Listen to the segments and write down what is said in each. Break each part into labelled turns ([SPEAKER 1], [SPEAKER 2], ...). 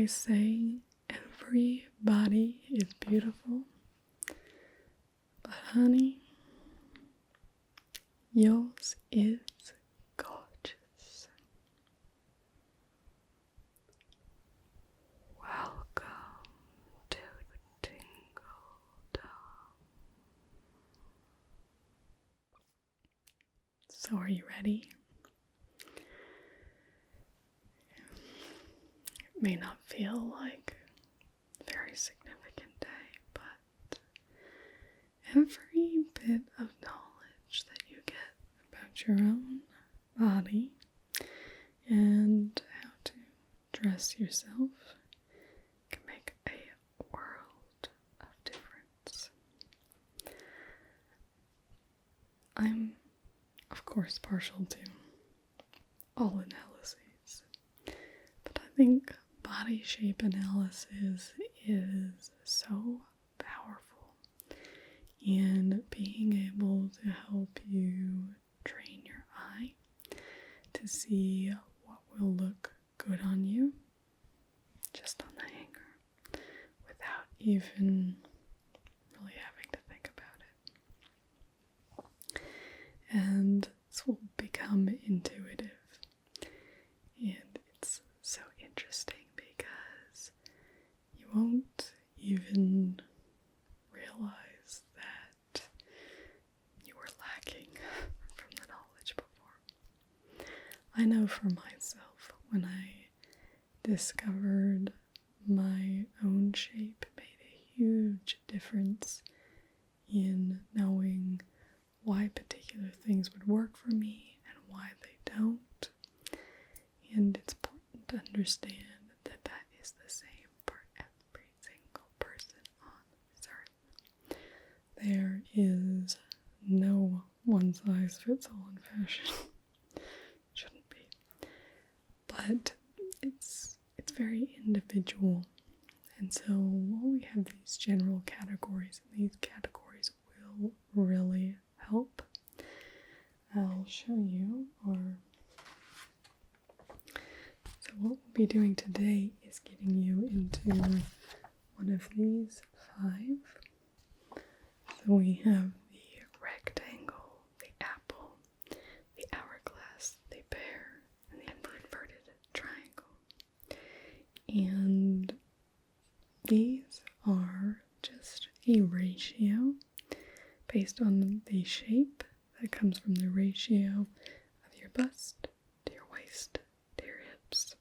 [SPEAKER 1] always say every body is beautiful, but honey, yours is gorgeous. Welcome to Tingledom. So are you ready? It may not feel like a very significant day, but every bit of knowledge that you get about your own body and how to dress yourself can make a world of difference. I'm, of course, partial to all analyses, but I think body shape analysis is so powerful in being able to help you train your eye to see what will look good on you just on the hanger without even really having to think about it. And this will become intuitive. And it's so interesting because you won't even realize that you were lacking from the knowledge before. I know for myself, when I discovered my own shape, it made a huge difference in knowing why particular things would work for me and why they don't. And it's important to understand that that is the same for every single person on this earth. There is no one-size-fits-all in fashion. Shouldn't be. But it's very individual. And so while we have these general categories, and these categories will really help, I'll show you So what we'll be doing today is getting you into one of these 5. So we have the rectangle, the apple, the hourglass, the pear, and the inverted triangle. And these are just a ratio based on the shape that comes from the ratio of your bust to your waist to your hips.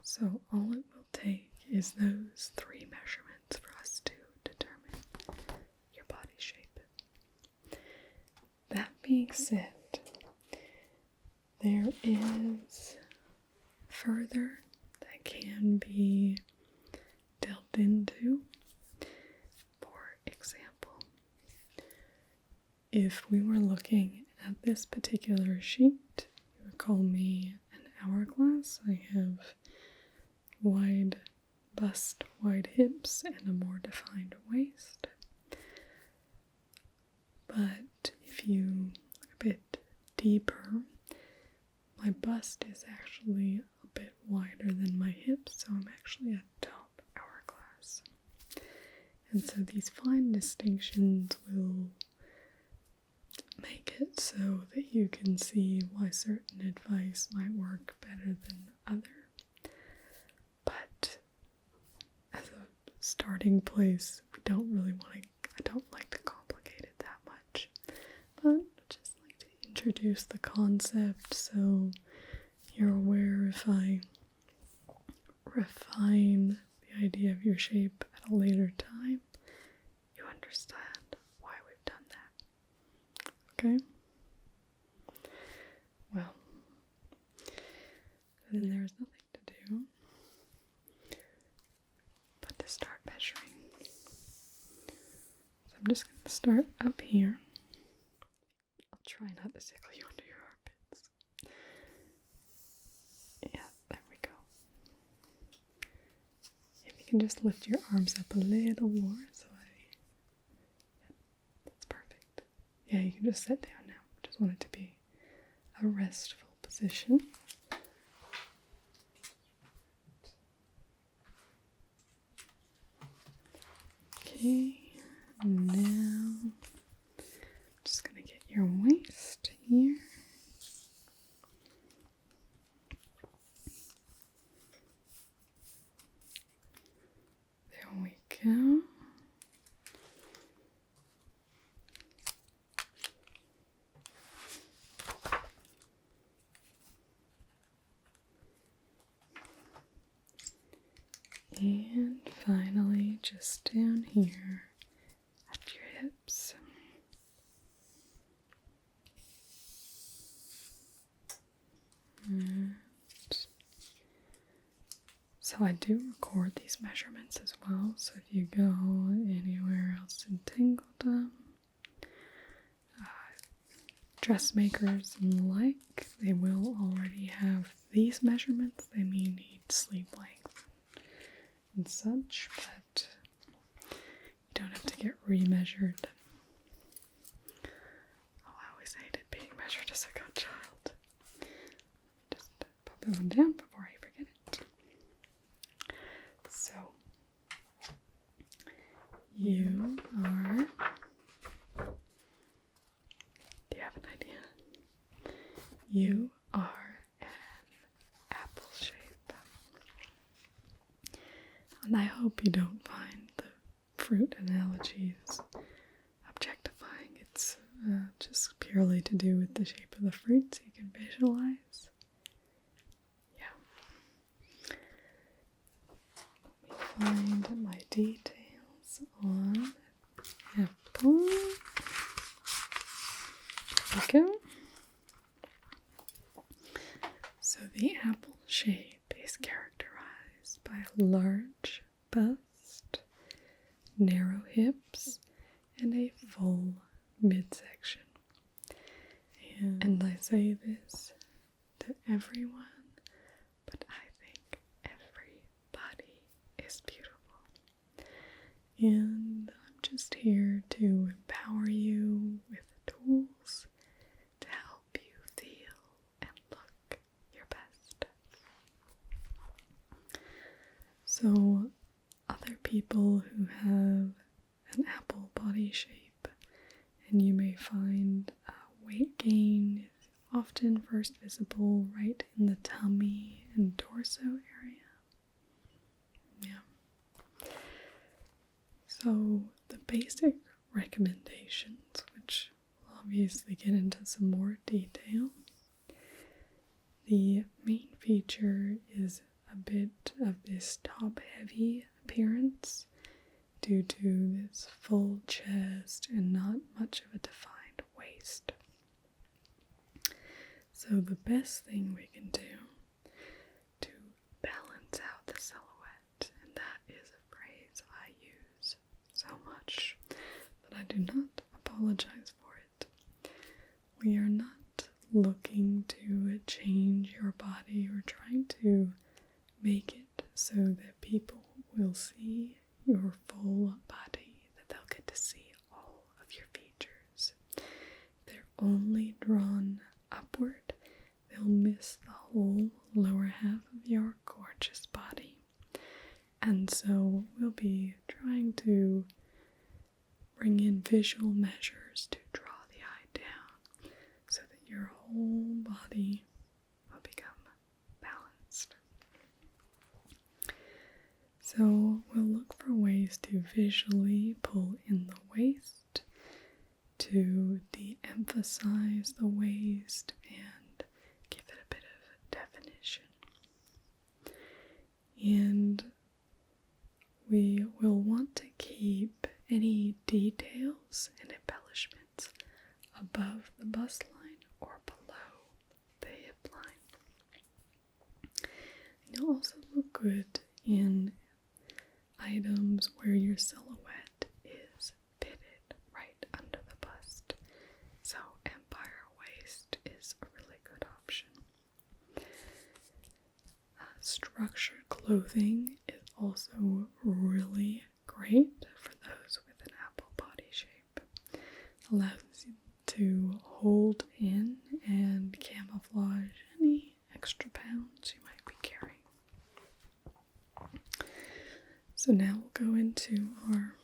[SPEAKER 1] So all it will take is those 3 measurements for us to determine your body shape. That being said, there is further that can be delved into. For example, if we were looking at this particular sheet, you would call me an hourglass. I have wide bust, wide hips, and a more defined waist. But if you look a bit deeper, my bust is actually a bit wider than my hips, so I'm actually a top hourglass. And so these fine distinctions will make it so that you can see why certain advice might work better than other. But as a starting place, I don't like to complicate it that much. But I just like to introduce the concept so you're aware if I refine the idea of your shape at a later time, you understand why we've done that. Okay? Well, then there's nothing to do but to start measuring. So I'm just going to start up here. I'll try not to tickle you under your armpits. Yeah, there we go. If you can just lift your arms up a little more, that's perfect. Yeah, you can just sit down now. Just want it to be a restful position. And finally, just down here at your hips. And so I do record these measurements as well, so if you go anywhere else in Tingledom, dressmakers and the like, they will already have these measurements. They may need sleeve length and such, but you don't have to get remeasured. Oh, I always hated being measured as a good child. Just pop that one down before I forget it. So, you are... Do you have an idea? You are an apple shape. And I hope you don't find the fruit analogies objectifying. It's just purely to do with the shape of the fruit, so you can visualize. Yeah. Let me find my details on apple. There we go. So the apple shape is characterized by a large bust, narrow hips, and a full midsection. And I say this to everyone, but I think everybody is beautiful. And I'm just here to empower you with tools to help you feel and look your best. So other people who have an apple body shape, and you may find weight gain is often first visible right in the tummy and torso area. Yeah. So the basic recommendations, which we'll obviously get into some more detail. The main feature is a bit of this top-heavy appearance due to this full chest and not much of a defined waist. So the best thing we can do to balance out the silhouette, and that is a phrase I use so much, but I do not apologize for it. We are not looking to change your body or trying to make it so that people will see your full body, that they'll get to see all of your features. They're only drawn upward, they'll miss the whole lower half of your gorgeous body. And so we'll be trying to bring in visual measures to draw the eye down so that your whole body will become balanced. So we'll look for ways to visually pull in the waist, to de-emphasize the waist and give it a bit of definition. And we will want to keep any details and embellishments above the bust line or below the hip line. And you'll also look good in items where your silhouette is fitted right under the bust. So empire waist is a really good option. Structured clothing is also really great for those with an apple body shape. Allows you to hold in and camouflage any extra pounds you might be carrying. So now we'll go into our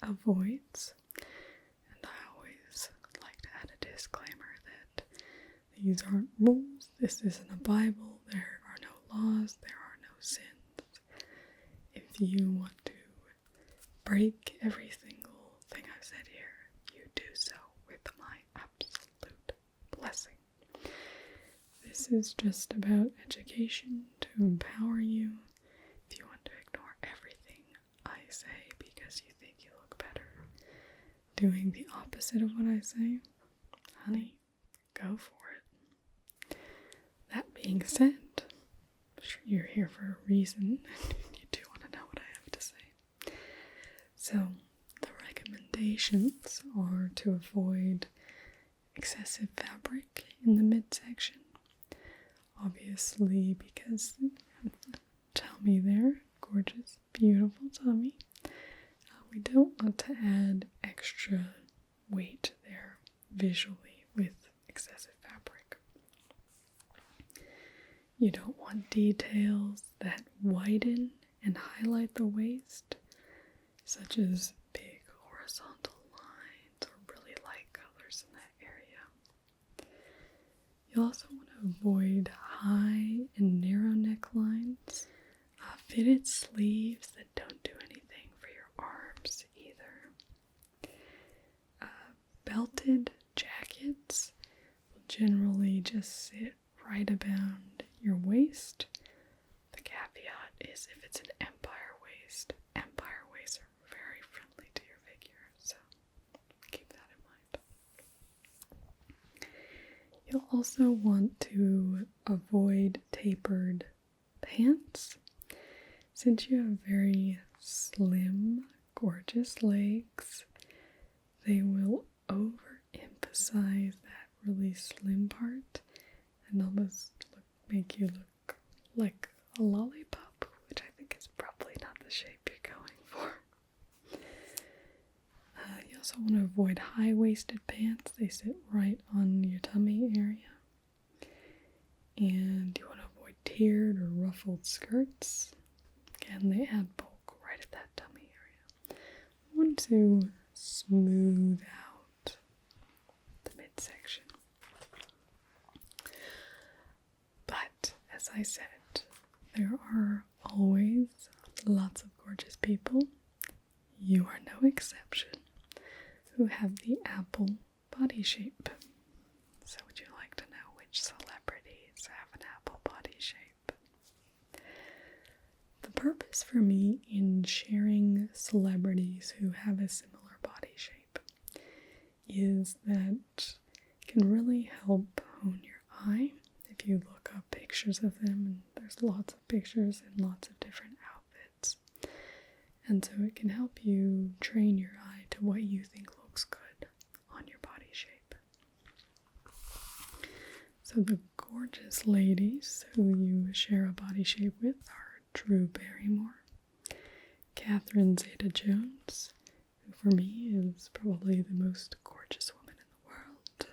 [SPEAKER 1] avoids, and I always like to add a disclaimer that these aren't rules, this isn't a Bible, there are no laws, there are no sins. If you want to break every single thing I've said here, you do so with my absolute blessing. This is just about education to empower you. If you want to ignore say because you think you look better doing the opposite of what I say, honey, go for it. That being said, I'm sure you're here for a reason and you do want to know what I have to say. So, the recommendations are to avoid excessive fabric in the midsection. Obviously, because tummy there, gorgeous, beautiful tummy. We don't want to add extra weight there visually with excessive fabric. You don't want details that widen and highlight the waist, such as big horizontal lines or really light colors in that area. You also want to avoid high and narrow necklines, fitted sleeves that don't do anything for your arms either. Belted jackets will generally just sit right around your waist. The caveat is if it's an empire waists are very friendly to your figure, so keep that in mind. You'll also want to avoid tapered pants. Since you have very slim, gorgeous legs, they will overemphasize that really slim part and almost make you look like a lollipop, which I think is probably not the shape you're going for. You also want to avoid high-waisted pants. They sit right on your tummy area. And you want to avoid tiered or ruffled skirts. Again, they add bulk right at that tummy area. I want to smooth out the midsection. But, as I said, there are always lots of gorgeous people, you are no exception, who have the apple body shape. So would you like to know which celebrities have an apple body shape? The purpose for me in sharing celebrities who have a similar body shape is that it can really help hone your eye. If you look up pictures of them, and there's lots of pictures in lots of different outfits, and so it can help you train your eye to what you think looks good on your body shape. So the gorgeous ladies who you share a body shape with are Drew Barrymore, Catherine Zeta-Jones, who for me is probably the most gorgeous woman in the world,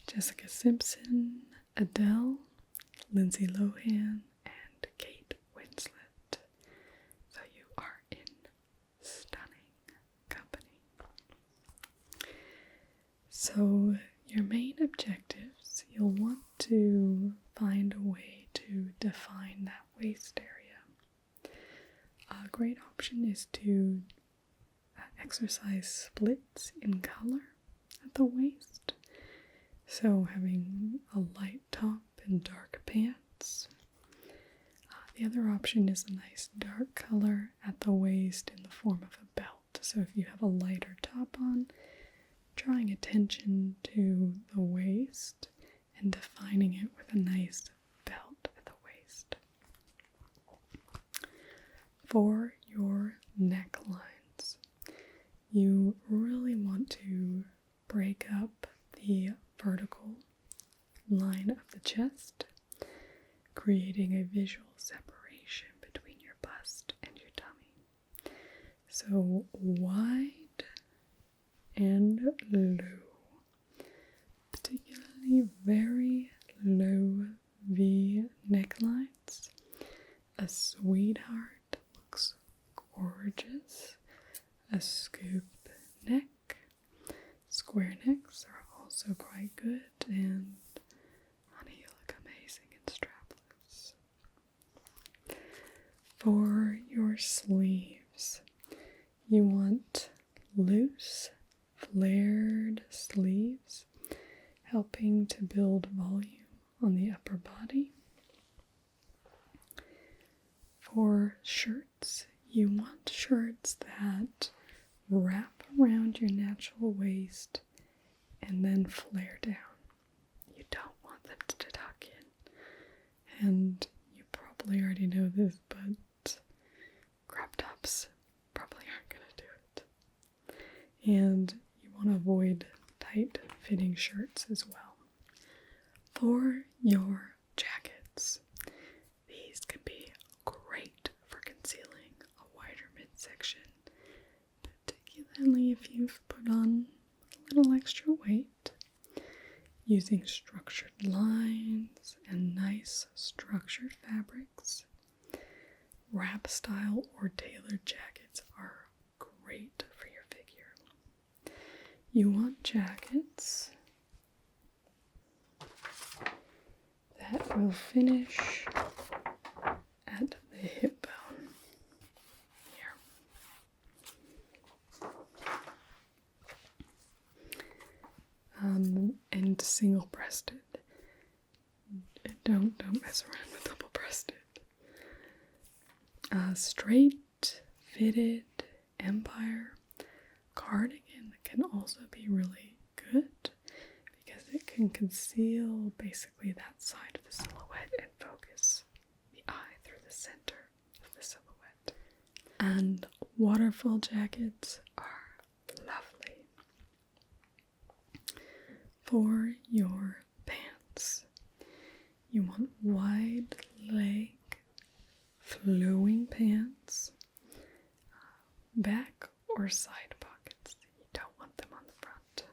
[SPEAKER 1] Jessica Simpson, Adele, Lindsay Lohan, and Kate Winslet. So you are in stunning company. So your main objectives, you'll want to find a way to define that waist area. A great option is to exercise splits in color at the waist. So having a light top and dark pants. The other option is a nice dark color at the waist in the form of a belt. So if you have a lighter top on, drawing attention to the waist and defining it with a nice belt at the waist. For your necklines, you really want to break up the vertical line of the chest, creating a visual separation between your bust and your tummy. So wide and low, particularly very low V necklines. A sweetheart looks gorgeous. A scoop neck. Square necks are also quite good, and honey, you look amazing in strapless. For your sleeves, you want loose, flared sleeves, helping to build volume on the upper body. For shirts, You want shirts that wrap around your natural waist and then flare down. You don't want them to tuck in. And you probably already know this, but crop tops probably aren't going to do it. And you want to avoid tight fitting shirts as well. For your jackets, these can be great for concealing a wider midsection, particularly if you've put on a little extra weight. Using structured lines and nice structured fabrics, wrap style or tailored jackets are great for your figure. You want jackets that will finish at the hip bone here. And single-breasted. Don't mess around with double-breasted. Straight, fitted, empire cardigan can also be really good because it can conceal basically that side of the silhouette and focus the eye through the center of the silhouette. And waterfall jackets are lovely. For your pants, you want wide leg, flowing pants, back or side pockets. You don't want them on the front.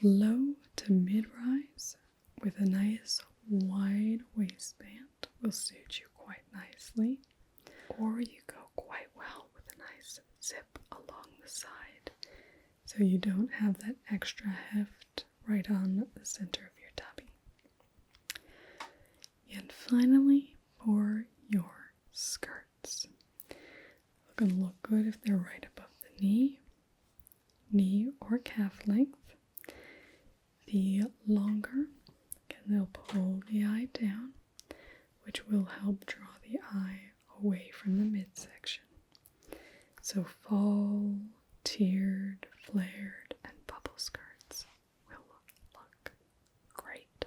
[SPEAKER 1] Low to mid-rise with a nice wide waistband will suit you quite nicely. Or you go quite well with a nice zip along the side so you don't have that extra heft right on the center of your tummy. And finally, for your skirts. They're going to look good if they're right above the knee or calf length. The longer, again, they'll pull the eye down, which will help draw the eye away from the midsection. So fall, tiered, flared, and bubble skirts will look great.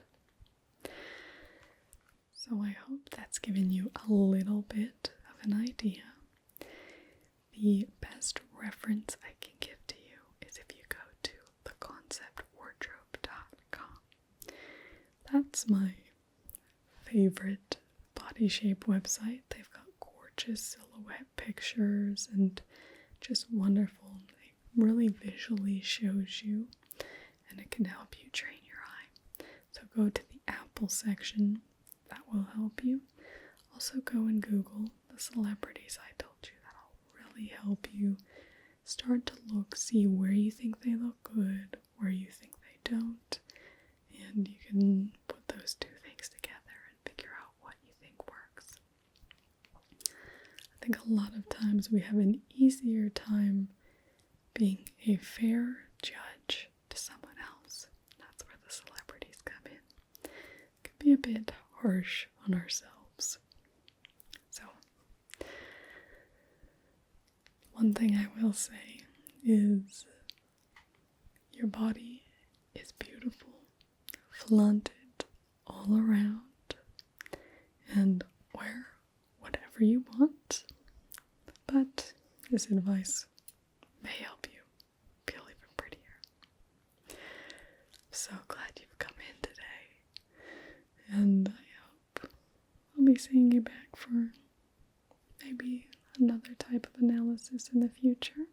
[SPEAKER 1] So I hope that's given you a little bit of an idea. The best reference I can give to you is if you go to theconceptwardrobe.com. That's my favorite body shape website. They've got gorgeous silhouette pictures and just wonderful. It really visually shows you and it can help you train your eye. So go to the Apple section. That will help you. Also go and Google the celebrities I told you. That'll really help you start to look, see where you think they look good, where you think they don't, and you can put those two things together and figure out what you think works. I think a lot of times we have an easier time being a fair judge to someone else. That's where the celebrities come in. It can be a bit harsh on ourselves. So, one thing I will say is your body is beautiful, flaunted all around, and wear whatever you want. But this advice may help you feel even prettier. So glad you've come in today, and I hope I'll be seeing you back for maybe another type of analysis in the future.